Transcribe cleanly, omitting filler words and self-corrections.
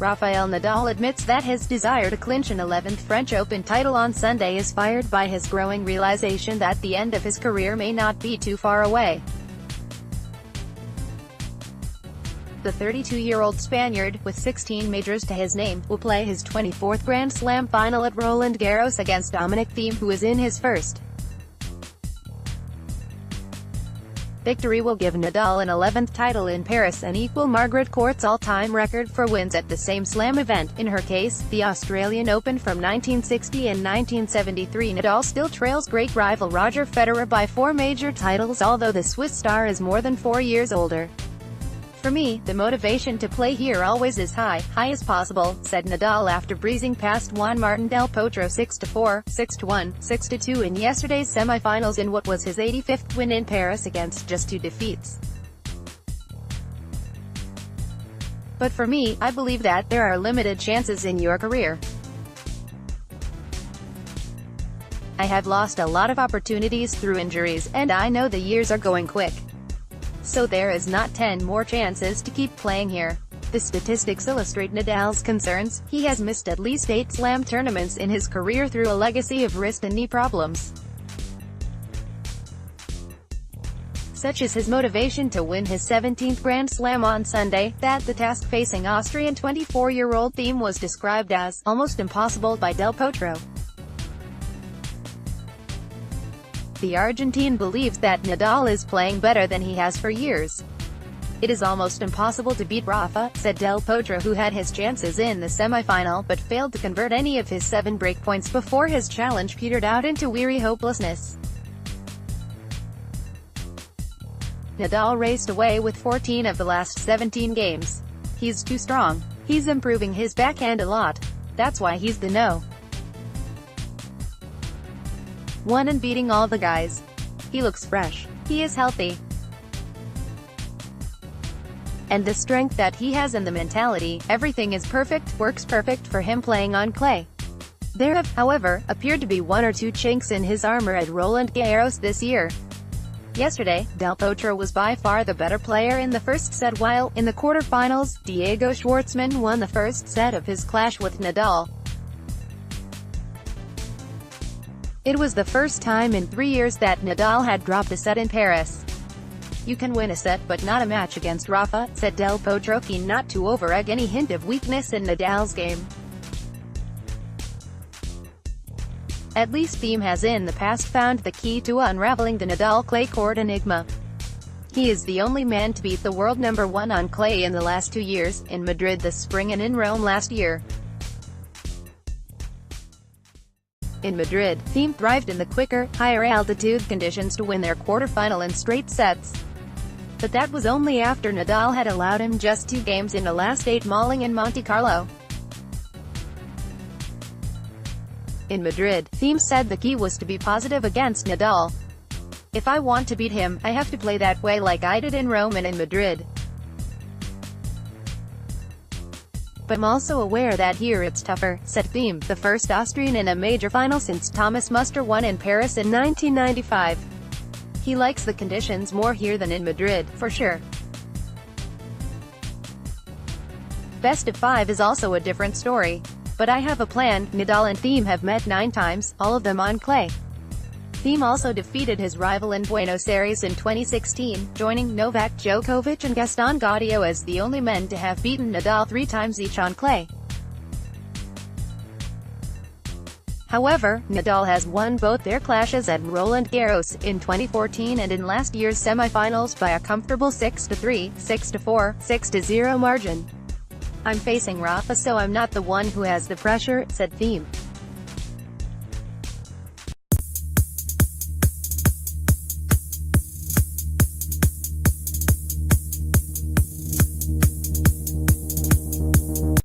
Rafael Nadal admits that his desire to clinch an 11th French Open title on Sunday is fired by his growing realization that the end of his career may not be too far away. The 32-year-old Spaniard, with 16 majors to his name, will play his 24th Grand Slam final at Roland Garros against Dominic Thiem, who is in his first. Victory will give Nadal an 11th title in Paris and equal Margaret Court's all-time record for wins at the same Slam event. In her case, the Australian Open from 1960 and 1973, Nadal still trails great rival Roger Federer by 4 major titles, although the Swiss star is more than 4 years older. "For me, the motivation to play here always is high as possible," said Nadal after breezing past Juan Martín del Potro 6-4, 6-1, 6-2 in yesterday's semi-finals in what was his 85th win in Paris against just 2 defeats. "But for me, I believe that there are limited chances in your career. I have lost a lot of opportunities through injuries, and I know the years are going quick. So there is not 10 more chances to keep playing here." The statistics illustrate Nadal's concerns. He has missed at least 8 Slam tournaments in his career through a legacy of wrist and knee problems. Such is his motivation to win his 17th Grand Slam on Sunday, that the task facing Austrian 24-year-old Thiem was described as almost impossible by Del Potro. The Argentine believes that Nadal is playing better than he has for years. "It is almost impossible to beat Rafa," said Del Potro, who had his chances in the semi-final but failed to convert any of his 7 breakpoints before his challenge petered out into weary hopelessness. Nadal raced away with 14 of the last 17 games. "He's too strong. He's improving his backhand a lot. That's why he's the no. 1 and beating all the guys. He looks fresh. He is healthy. And the strength that he has and the mentality, everything is perfect, works perfect for him playing on clay." There have, however, appeared to be 1 or 2 chinks in his armor at Roland Garros this year. Yesterday, Del Potro was by far the better player in the first set, while, in the quarterfinals, Diego Schwartzman won the first set of his clash with Nadal. It was the first time in 3 years that Nadal had dropped a set in Paris. "You can win a set but not a match against Rafa," said Del Potro, keen not to over-egg any hint of weakness in Nadal's game. At least Thiem has in the past found the key to unraveling the Nadal clay court enigma. He is the only man to beat the world number 1 on clay in the last 2 years, in Madrid this spring and in Rome last year. In Madrid, Thiem thrived in the quicker, higher-altitude conditions to win their quarterfinal in straight sets. But that was only after Nadal had allowed him just 2 games in the last 8 mauling in Monte Carlo. In Madrid, Thiem said the key was to be positive against Nadal. "If I want to beat him, I have to play that way like I did in Rome and in Madrid. But I'm also aware that here it's tougher," said Thiem, the first Austrian in a major final since Thomas Muster won in Paris in 1995. "He likes the conditions more here than in Madrid, for sure. Best of 5 is also a different story. But I have a plan." Nadal and Thiem have met 9 times, all of them on clay. Thiem also defeated his rival in Buenos Aires in 2016, joining Novak Djokovic and Gaston Gaudio as the only men to have beaten Nadal 3 times each on clay. However, Nadal has won both their clashes at Roland Garros, in 2014 and in last year's semi-finals, by a comfortable 6-3, 6-4, 6-0 margin. "I'm facing Rafa, so I'm not the one who has the pressure," said Thiem.